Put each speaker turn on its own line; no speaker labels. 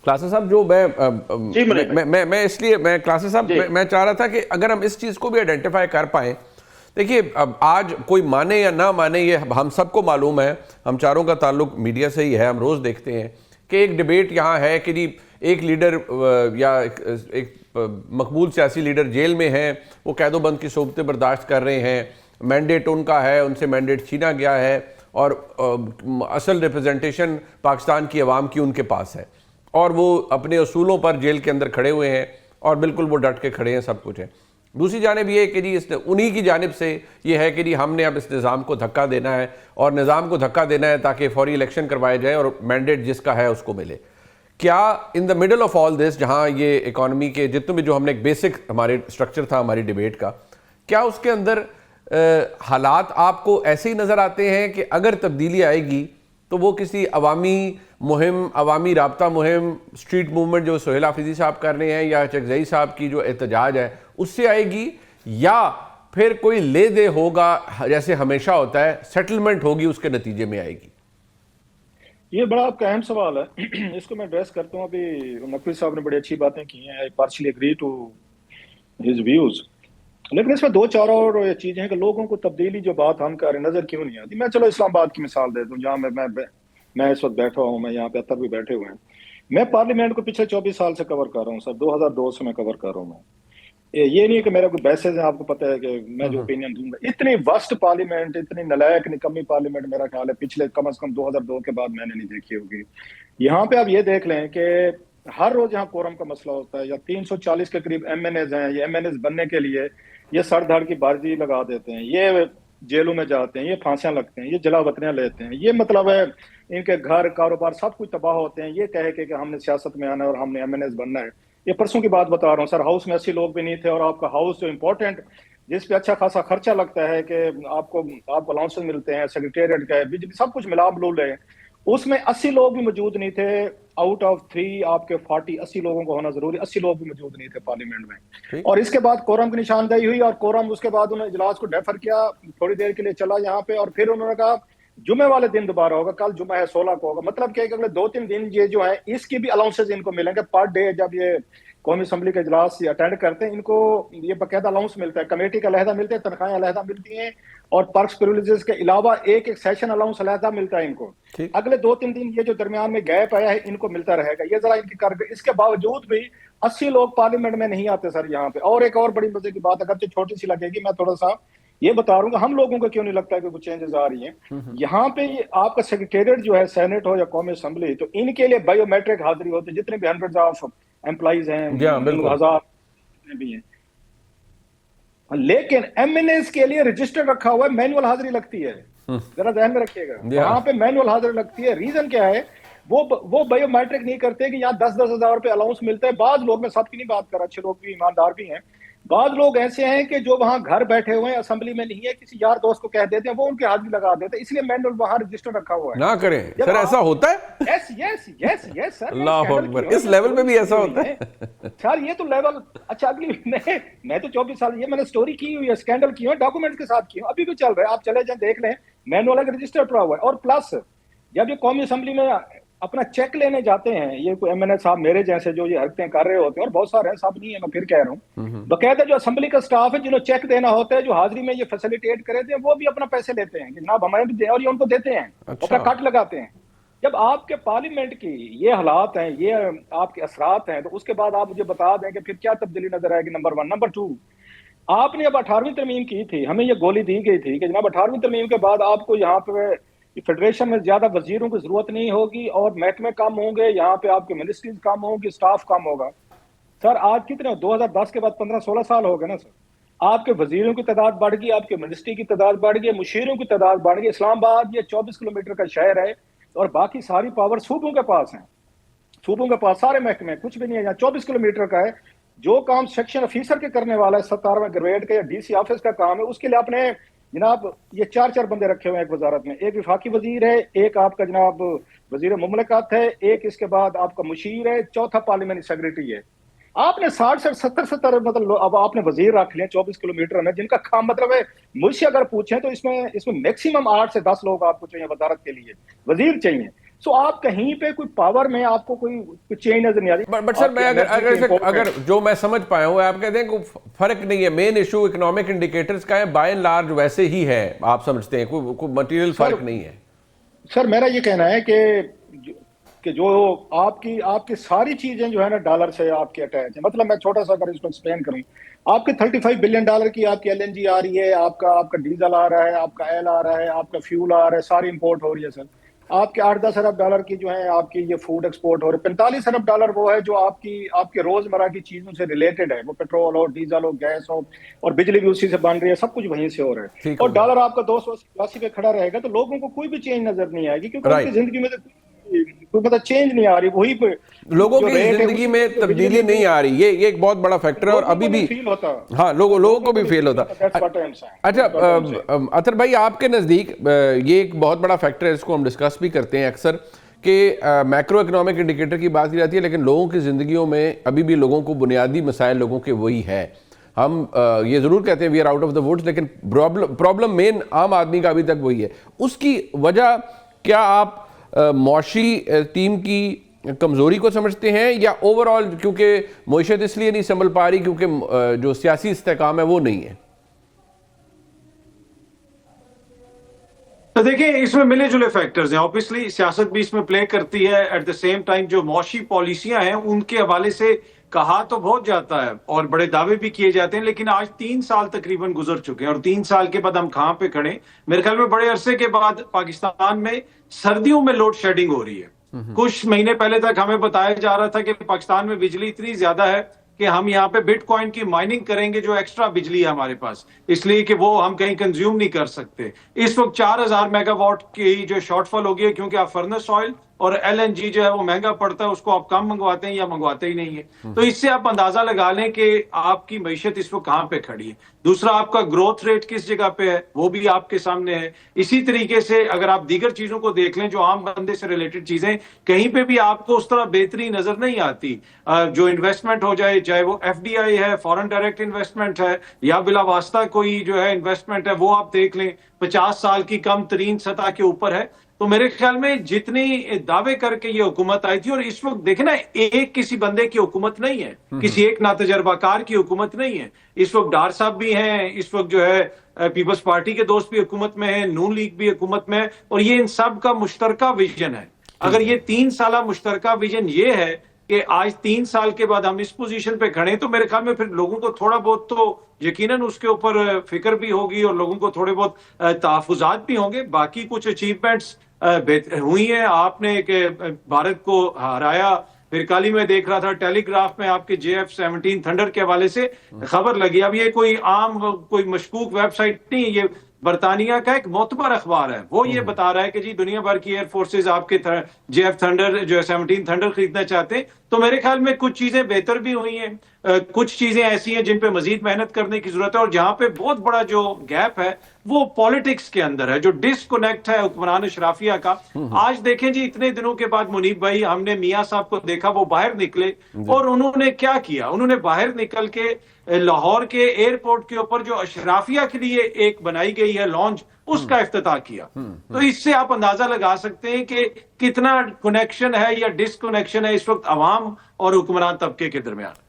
Classes साहब जो मैं इसलिए मैं क्लासेस साहब मैं चाह रहा था कि अगर हम इस चीज़ को भी आइडेंटिफाई कर पाएँ। देखिए, अब आज कोई माने या ना माने, ये हम सबको मालूम है, हम चारों का ताल्लुक मीडिया से ही है, हम रोज़ देखते हैं कि एक डिबेट यहाँ है कि जी एक लीडर या एक मकबूल सियासी लीडर जेल में है, वो कैदोबंद की सोबतें बर्दाश्त कर रहे हैं, मैंडेट उनका है, उनसे मैंडेट छीना गया है और असल रिप्रेजेंटेशन पाकिस्तान की आवाम की उनके पास है और वो अपने असूलों पर जेल के अंदर खड़े हुए हैं और बिल्कुल वो डट के खड़े हैं, सब कुछ है। दूसरी जानिब ये है कि जी इसने उन्हीं की जानिब से ये है कि जी हमने अब इस निज़ाम को धक्का देना है और निज़ाम को धक्का देना है ताकि फौरी इलेक्शन करवाए जाए और मैंडेट जिसका है उसको मिले। क्या in the middle of all this, जहाँ ये इकॉनमी के जितने भी जो हमने एक बेसिक हमारे स्ट्रक्चर था हमारी डिबेट का, क्या उसके अंदर हालात आपको ऐसे ही नज़र आते हैं कि अगर तब्दीली आएगी तो वो किसी अवामी मुहिम, अवामी राब्ता मुहिम, स्ट्रीट मूवमेंट जो सोहेल हाफिज़ी साहब कर रहे हैं या चकजई साहब की जो एहतजाज है उससे आएगी, या फिर कोई ले दे होगा जैसे हमेशा होता है, सेटलमेंट होगी उसके नतीजे में आएगी?
ये बड़ा आपका अहम सवाल है। इसको मैं एड्रेस करता हूँ। अभी नकवी साहब ने बड़ी अच्छी बातें की हैं, I partially agree to his views, लेकिन इसमें दो चार और चीजें हैं कि लोगों को तब्दीली जो बात हम कर रहे हैं नजर क्यों नहीं आती। मैं चलो इस्लामाबाद की मिसाल दे दूं, जहाँ मैं इस वक्त बैठा हूँ, मैं यहाँ पे अतर भी बैठे हुए हैं। मैं पार्लियामेंट को पिछले 24 साल से कवर कर रहा हूँ सर, 2002 से मैं कवर कर रहा हूँ। मैं ये नहीं है कि मेरा कोई बैसेज है, आपको पता है कि मैं जो ओपिनियन दूंगा। इतनी वस्ट पार्लियामेंट, इतनी नलायक निकम्मी पार्लियामेंट मेरा ख्याल है पिछले कम से कम 2002 के बाद मैंने नहीं देखी होगी। यहाँ पे आप ये देख लें कि हर रोज यहाँ कोरम का मसला होता है, या 340 के करीब एमएनएज हैं, ये एमएनएज बनने के लिए ये सर धड़ की बाजी लगा देते हैं, ये जेलों में जाते हैं, ये फांसियां लगते हैं, ये जलावतनियां लेते हैं। ये मतलब है इनके घर कारोबार सब कुछ तबाह होते हैं, ये कहे कि हमने सियासत में आना है और हमने एमएनएज बनना है। ये परसों की बात बता रहा हूँ सर, हाउस में 80 लोग भी नहीं थे, और आपका हाउस जो इम्पोर्टेंट जिस पे अच्छा खासा खर्चा लगता है कि आपको अलाउंसेस मिलते हैं, सेक्रेटेरिएट का है, बिजली सब कुछ मिला बलूल है, उसमें 80 लोग भी मौजूद नहीं थे। आउट ऑफ 3 आपके 40 80 लोगों को होना जरूरी, 80 लोग भी मौजूद नहीं थे पार्लियामेंट में। और इसके बाद कोरम की निशानदेही हुई, और कोरम उसके बाद उन्होंने इजलास को डेफर किया, थोड़ी देर के लिए चला यहाँ पे, और फिर उन्होंने कहा जुमे वाले दिन दोबारा होगा, कल जुमा है 16 को होगा। मतलब क्या, अगले 2-3 दिन ये जो है इसकी भी अलाउंसेज इनको मिलेंगे पर डे। जब ये कौमी असम्बली के इजलास अटेंड करते हैं, इनको ये बाकायदा अलाउंस मिलता है, कमेटी का अलहदा मिलते हैं, तनख्वाहें अलहदा मिलती हैं, और पर्क्स प्रिविलेजेस के अलावा एक एक सेशन अलाउंस अलहदा मिलता है इनको। अगले 2-3 दिन ये जो दरमियान में गैप आया है इनको मिलता रहेगा। ये जरा इनकी कर, इसके बावजूद भी 80 लोग पार्लियामेंट में नहीं आते सर यहाँ पे। और एक और बड़ी मजे की बात, अगर छोटी सी लगेगी, मैं थोड़ा सा ये बता रहा हूँ, हम लोगों को क्यों नहीं लगता है कि कुछ चेंजेस आ रही हैं यहाँ पे। आपका सेक्रेटेरिएट जो है, सेनेट हो या कौमी असम्बली, तो इनके लिए बायोमेट्रिक हाजिरी होती है, जितने भी हंड्रेड ऑफ एम्प्लॉइज हैं, 1000 भी हैं। लेकिन एमएनएस के लिए रजिस्टर रखा हुआ है, मैनुअल हाजिरी लगती है, जरा ध्यान में रखिएगा, वहां पे मैनुअल हाजिरी लगती है। रीजन क्या है, वो बायोमेट्रिक नहीं करते कि यहाँ 10-10 हजार रुपए अलाउंस मिलते हैं। बाद लोग, मैं सबकी नहीं बात कर रहा, अच्छे लोग भी ईमानदार भी हैं, बाद लोग ऐसे हैं कि जो वहां घर बैठे हुए हैं, असेंबली में नहीं है, किसी यार दोस्त को कह देते हैं, वो उनकी हाजिरी लगा देते हैं, इसलिए मैनुअल वहां रजिस्टर रखा हुआ है।
ना करें सर, ऐसा होता है?
Yes yes yes yes sir,
अल्लाह अकबर, इस लेवल पे भी ऐसा होता है
सर? ये तो लेवल, अच्छा अगली मैं तो 24 साल ये मैंने स्टोरी की हुई है, स्कैंडल की हुई है, डॉक्यूमेंट के साथ की हुई, अभी भी चल रहा है, आप चले जाए देख लें, मैनुअल का रजिस्टर पड़ा हुआ है। और प्लस जब ये कौमी असम्बली में अपना चेक लेने जाते हैं, ये कोई एमएनए साहब मेरे जैसे जो ये हरकतें कर रहे होते हैं, और बहुत सारे हैं, सब नहीं है, मैं फिर कह रहा हूँ, बकायदा जो असेंबली का स्टाफ है जिन्हें चेक देना होता है, जो हाजिरी में ये फैसिलिटेट करे थे, वो भी अपना पैसे लेते हैं कि जनाब हमें भी दे, और ये उनको देते हैं, अपना कट लगाते हैं। जब आपके पार्लियामेंट की ये हालात हैं, ये आपके असरात हैं, तो उसके बाद आप मुझे बता दें कि फिर क्या तब्दीली नजर आएगी, नंबर 1। नंबर 2, आपने अब 18वीं तरमीम की थी, हमें ये गोली दी गई थी कि जनाब 18वीं तरमीम के बाद आपको यहाँ पे फेडरेशन में ज्यादा वजीरों की जरूरत नहीं होगी, और महकमे कम होंगे, यहाँ पे आपके मिनिस्ट्रीज कम होंगी, स्टाफ कम होगा। सर आज कितने, 2010 के बाद 15-16 साल हो गए ना सर, आपके वजीरों की तादाद बढ़ गई, आपके मिनिस्ट्री की तादाद बढ़ गई, मुशीरों की तादाद बढ़ गई। इस्लामाबाद ये 24 किलोमीटर का शहर है, और बाकी सारी पावर सूबों के पास है, सूबों के पास सारे महकमे, कुछ भी नहीं है। यहाँ 24 किलोमीटर का है, जो काम सेक्शन ऑफिसर के करने वाला है, 17वें ग्रेड का या डीसी ऑफिस का काम है, उसके लिए आपने जनाब ये 4-4 बंदे रखे हुए हैं एक वजारत में। एक विफाकी वजीर है, एक आपका जनाब वजीर मुमलकत है, एक इसके बाद आपका मुशीर है, चौथा पार्लियामेंट्री सेक्रेटरी है। आपने 60 से 70 मतलब अब आपने वजीर रख लिया 24 किलोमीटर में, जिनका काम मतलब है, मुझसे अगर पूछें तो इसमें मैक्सिमम 8 से 10 लोग आपको चाहिए वजारत के लिए, वजीर चाहिए। सो आप कहीं पे कोई पावर में आपको कोई चेंज नजर नहीं आ रही।
बट सर मैं अगर जो मैं समझ पाया हूँ, आप कहते हैं कोई फर्क नहीं है, मेन इशू इकोनॉमिक इंडिकेटर्स का है, बाय एंड लार्ज वैसे ही है, आप समझते हैं कोई मटेरियल फर्क नहीं है?
सर मेरा ये कहना है कि जो आपकी आपकी सारी चीजें जो है ना डॉलर से आपकी अटैच है। मतलब मैं छोटा सा अगर इसको एक्सप्लेन करूं, आपके $35 बिलियन की आपकी एलएनजी आ रही है, आपका डीजल आ रहा है, आपका ऑयल आ रहा है, आपका फ्यूल आ रहा है, सारी इंपोर्ट हो रही है सर। आपके $8-10 अरब की जो है आपकी ये फूड एक्सपोर्ट हो रहे हैं। $45 अरब वो है जो आपके रोजमर्रा की चीजों से रिलेटेड है, वो पेट्रोल हो, डीजल हो, गैस हो, और बिजली भी उसी से बन रही है, सब कुछ वहीं से हो रहा है। और डॉलर आपका 280 पे खड़ा रहेगा तो लोगों को कोई भी चेंज नजर नहीं आएगी, क्योंकि उनकी जिंदगी में तो कोई मतलब चेंज नहीं आ रही, वही पे
लोगों की जिंदगी में तब्दीली नहीं आ रही। ये एक बहुत बड़ा फैक्टर है और अभी भी
फील होता है।
हाँ, लोगों को भी फील होता। अच्छा अतर भाई, आपके नज़दीक ये एक बहुत बड़ा फैक्टर है, इसको हम डिस्कस भी करते हैं अक्सर कि मैक्रो इकोनॉमिक इंडिकेटर की बात की जाती है, लेकिन लोगों की ज़िंदगियों में अभी भी लोगों को बुनियादी मसाइल लोगों के वही है। हम ये ज़रूर कहते हैं we are out of the woods, लेकिन प्रॉब्लम मेन आम आदमी का अभी तक वही है। उसकी वजह क्या आप मौशी टीम की कमज़ोरी को समझते हैं, या ओवरऑल क्योंकि मईशत इसलिए नहीं संभल पा रही क्योंकि जो सियासी इस्तेकाम है वो नहीं है?
तो देखिए, इसमें मिले जुले फैक्टर्स हैं। ऑब्वियसली सियासत भी इसमें प्ले करती है। एट द सेम टाइम जो मौशी पॉलिसियां हैं उनके हवाले से कहा तो बहुत जाता है और बड़े दावे भी किए जाते हैं, लेकिन आज 3 साल तकरीबन गुजर चुके हैं और 3 साल के बाद हम कहां पे खड़े? मेरे ख्याल में बड़े अरसे के बाद पाकिस्तान में सर्दियों में लोड शेडिंग हो रही है। कुछ महीने पहले तक हमें बताया जा रहा था कि पाकिस्तान में बिजली इतनी ज्यादा है कि हम यहाँ पे बिटकॉइन की माइनिंग करेंगे, जो एक्स्ट्रा बिजली है हमारे पास, इसलिए कि वो हम कहीं कंज्यूम नहीं कर सकते। इस वक्त 4000 मेगावाट की जो शॉर्टफॉल हो गई है, क्योंकि आप फर्नेस ऑयल और एलएनजी जो है वो महंगा पड़ता है, उसको आप कम मंगवाते हैं या मंगवाते ही नहीं है। तो इससे आप अंदाजा लगा लें कि आपकी मईशत इस वक्त कहां पे खड़ी है। दूसरा, आपका ग्रोथ रेट किस जगह पे है वो भी आपके सामने है। इसी तरीके से अगर आप दीगर चीजों को देख लें, जो आम बंदे से रिलेटेड चीजें, कहीं पे भी आपको उस तरह बेहतरी नजर नहीं आती। जो इन्वेस्टमेंट हो जाए, चाहे वो एफडीआई है, फॉरेन डायरेक्ट इन्वेस्टमेंट है, या बिला वास्ता कोई जो है इन्वेस्टमेंट है, वो आप देख लें 50 साल की कम तरीन सतह के ऊपर है। तो मेरे ख्याल में जितनी दावे करके ये हुकूमत आई थी, और इस वक्त देखे ना, एक किसी बंदे की हुकूमत नहीं है, किसी एक नातजर्बाकार की हुकूमत नहीं है। इस वक्त डार साहब भी हैं, इस वक्त जो है पीपल्स पार्टी के दोस्त भी हुकूमत में है, नून लीग भी हुकूमत में है, और ये इन सब का मुश्तरका विजन है। अगर ये 3 साल मुश्तरका विजन ये है कि आज 3 साल के बाद हम इस पोजीशन पे खड़े, तो मेरे ख्याल में फिर लोगों को थोड़ा बहुत तो यकीनन उसके ऊपर फिक्र भी होगी और लोगों को थोड़े बहुत तहफुजात भी होंगे। बाकी कुछ अचीवमेंट्स हुई है। आपने एक भारत को हराया। फिर कल ही मैं देख रहा था टेलीग्राफ में आपके JF-17 थंडर के हवाले से खबर लगी। अब ये कोई आम कोई मशकूक वेबसाइट नहीं, ये बरतानिया का एक मोतबर अखबार है। वो ये बता रहा है कि जी दुनिया भर की एयर फोर्सेज आपके JF थंडर जो है 17 थंडर खरीदना चाहते हैं। तो मेरे ख्याल में कुछ चीजें बेहतर भी हुई हैं, कुछ चीजें ऐसी हैं जिन पे मजीद मेहनत करने की जरूरत है, और जहां पे बहुत बड़ा जो गैप है वो पॉलिटिक्स के अंदर है, जो डिस्कनेक्ट है हुक्मरान अशराफिया का। आज देखें जी, इतने दिनों के बाद मुनीब भाई, हमने मियां साहब को देखा, वो बाहर निकले और उन्होंने क्या किया? उन्होंने बाहर निकल के लाहौर के एयरपोर्ट के ऊपर जो अशराफिया के लिए एक बनाई गई है लॉन्च, उसका इफ्तिताह किया। तो इससे आप अंदाजा लगा सकते हैं कि कितना कनेक्शन है या डिसकनेक्शन है इस वक्त अवाम और हुक्मरान तबके के दरमियान।